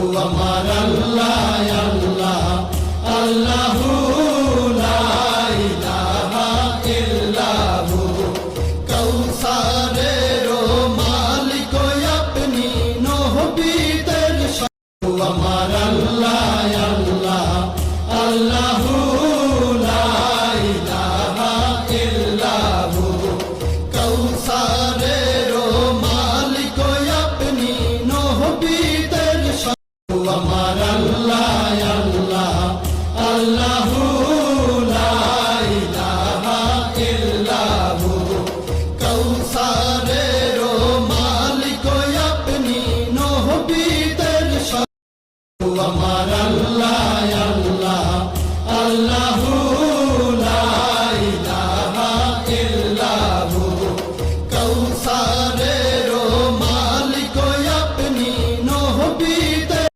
আমার আল্লাহ আল্লাহ আল্লাহু লা ইলাহা ইল্লাহু কাউসারের মালিক আপনি নবীদের আমার আল্লাহ আল্লাহ আল্লাহু লা ইলাহা ইল্লাহু কাউসারের মালিক আপনি নবীদের আমার আল্লাহ আল্লাহ আল্লাহু লা ইলাহা ইল্লাহু কাউসারের মালিক আপনি নবীদের আমার